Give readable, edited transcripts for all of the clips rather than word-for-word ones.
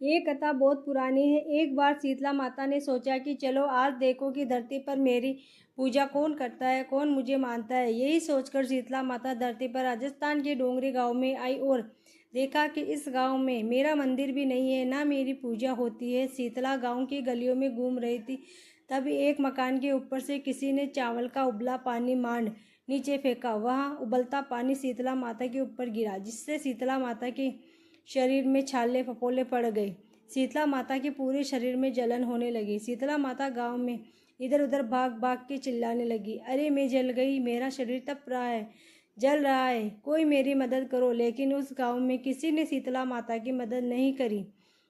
ये कथा बहुत पुरानी है। एक बार शीतला माता ने सोचा कि चलो आज देखो कि धरती पर मेरी पूजा कौन करता है, कौन मुझे मानता है। यही सोचकर शीतला माता धरती पर राजस्थान के डोंगरी गांव में आई और देखा कि इस गांव में मेरा मंदिर भी नहीं है, ना मेरी पूजा होती है। शीतला गांव की गलियों में घूम रही थी, तभी एक मकान के ऊपर से किसी ने चावल का उबला पानी मांड नीचे फेंका। वहाँ उबलता पानी शीतला माता के ऊपर गिरा, जिससे शीतला माता के शरीर में छाले फपोले पड़ गए। शीतला माता के पूरे शरीर में जलन होने लगी। शीतला माता गांव में इधर उधर भाग भाग के चिल्लाने लगी, अरे मैं जल गई, मेरा शरीर तप रहा है, जल रहा है, कोई मेरी मदद करो। लेकिन उस गांव में किसी ने शीतला माता की मदद नहीं करी।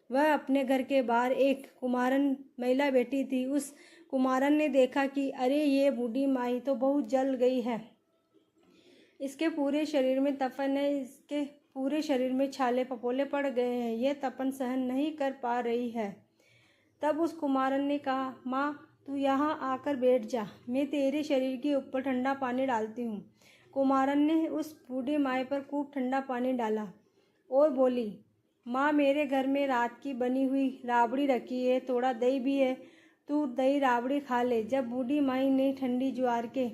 वह अपने घर के बाहर एक कुमारन महिला बैठी थी। उस कुमारन ने देखा कि अरे ये बूढ़ी माई तो बहुत जल गई है, इसके पूरे शरीर में तपन है, इसके पूरे शरीर में छाले फपोले पड़ गए हैं, यह तपन सहन नहीं कर पा रही है। तब उस कुमारन ने कहा, माँ तू यहाँ आकर बैठ जा, मैं तेरे शरीर के ऊपर ठंडा पानी डालती हूँ। कुमारन ने उस बूढ़ी माई पर खूब ठंडा पानी डाला और बोली, माँ मेरे घर में रात की बनी हुई राबड़ी रखी है, थोड़ा दही भी है, तू दही राबड़ी खा ले। जब बूढ़ी माई ने ठंडी ज्वार के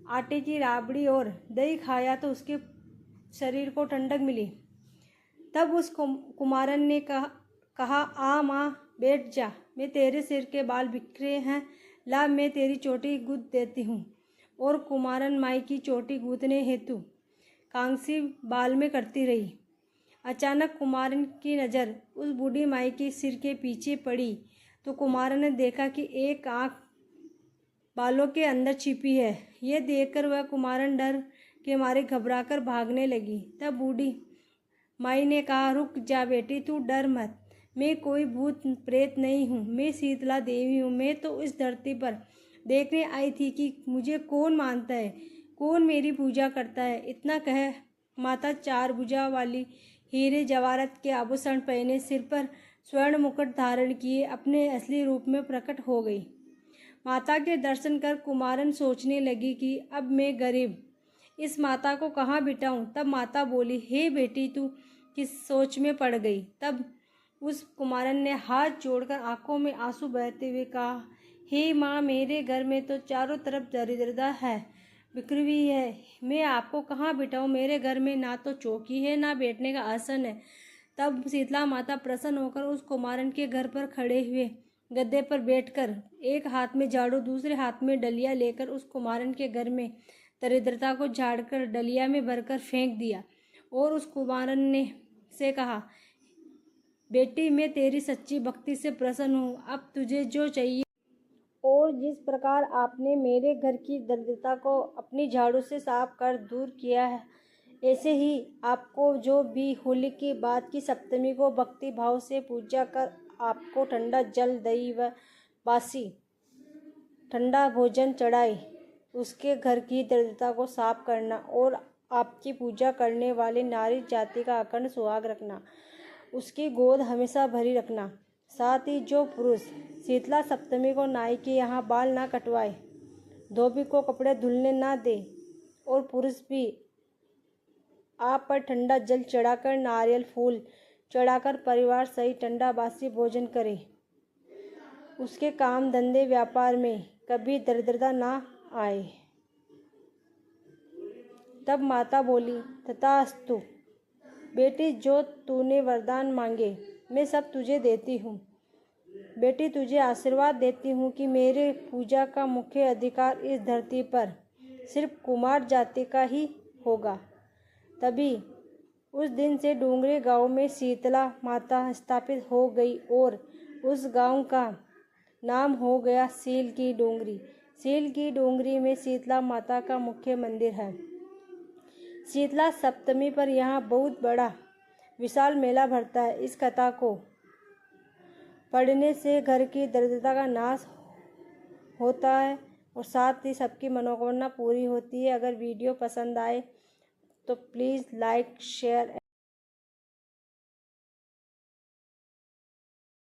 आटे की राबड़ी और दही खाया तो उसके शरीर को ठंडक मिली। तब उस कुमारन ने कहा आ माँ बैठ जा, मैं तेरे सिर के बाल बिखरे हैं, ला मैं तेरी चोटी गूंथ देती हूँ। और कुमारन माई की चोटी गूंथने हेतु कांसी बाल में करती रही। अचानक कुमारन की नज़र उस बूढ़ी माई के सिर के पीछे पड़ी तो कुमारन ने देखा कि एक आँख बालों के अंदर छिपी है। यह देखकर वह कुमारन डर के मारे घबराकर भागने लगी। तब बूढ़ी माई ने कहा, रुक जा बेटी, तू डर मत, मैं कोई भूत प्रेत नहीं हूँ, मैं शीतला देवी हूँ। मैं तो इस धरती पर देखने आई थी कि मुझे कौन मानता है, कौन मेरी पूजा करता है। इतना कह माता चार भुजा वाली हीरे जवाहरात के आभूषण पहने, सिर पर स्वर्ण मुकुट धारण किए अपने असली रूप में प्रकट हो गई। माता के दर्शन कर कुमारन सोचने लगी कि अब मैं गरीब इस माता को कहाँ बिठाऊं। तब माता बोली, हे बेटी तू किस सोच में पड़ गई। तब उस कुमारन ने हाथ जोड़कर आंखों में आंसू बहते हुए कहा, हे माँ मेरे घर में तो चारों तरफ दरिद्रता है, बिखरी हुई है, मैं आपको कहाँ बिठाऊं। मेरे घर में ना तो चौकी है, ना बैठने का आसन है। तब शीतला माता प्रसन्न होकर उस कुमारन के घर पर खड़े हुए गद्दे पर बैठकर एक हाथ में झाड़ू दूसरे हाथ में डलिया लेकर उस कुमारन के घर में दरिद्रता को झाड़कर डलिया में भरकर फेंक दिया और उस कुमारन ने से कहा, बेटी मैं तेरी सच्ची भक्ति से प्रसन्न हूँ, अब तुझे जो चाहिए और जिस प्रकार आपने मेरे घर की दरिद्रता को अपनी झाड़ू से साफ कर दूर किया है, ऐसे ही आपको जो भी होली की बाद की सप्तमी को भक्ति भाव से पूजा कर आपको ठंडा जल दही व बासी ठंडा भोजन चढ़ाए, उसके घर की दरिद्रता को साफ करना और आपकी पूजा करने वाली नारी जाति का अखंड सुहाग रखना, उसकी गोद हमेशा भरी रखना। साथ ही जो पुरुष शीतला सप्तमी को नाई के यहाँ बाल ना कटवाए, धोबी को कपड़े धुलने ना दे और पुरुष भी आप पर ठंडा जल चढ़ाकर नारियल फूल चढ़ाकर परिवार सहित ठंडा बासी भोजन करे, उसके काम धंधे व्यापार में कभी दरिद्रता ना आए। तब माता बोली, तथास्तु बेटी, जो तूने वरदान मांगे मैं सब तुझे देती हूँ। बेटी तुझे आशीर्वाद देती हूँ कि मेरे पूजा का मुख्य अधिकार इस धरती पर सिर्फ कुमार जाति का ही होगा। तभी उस दिन से डोंगरे गांव में शीतला माता स्थापित हो गई और उस गांव का नाम हो गया सील की डोंगरी। सील की डोंगरी में शीतला माता का मुख्य मंदिर है। शीतला सप्तमी पर यहाँ बहुत बड़ा विशाल मेला भरता है। इस कथा को पढ़ने से घर की दरिद्रता का नाश होता है और साथ ही सबकी मनोकामना पूरी होती है। अगर वीडियो पसंद आए तो प्लीज़ लाइक शेयर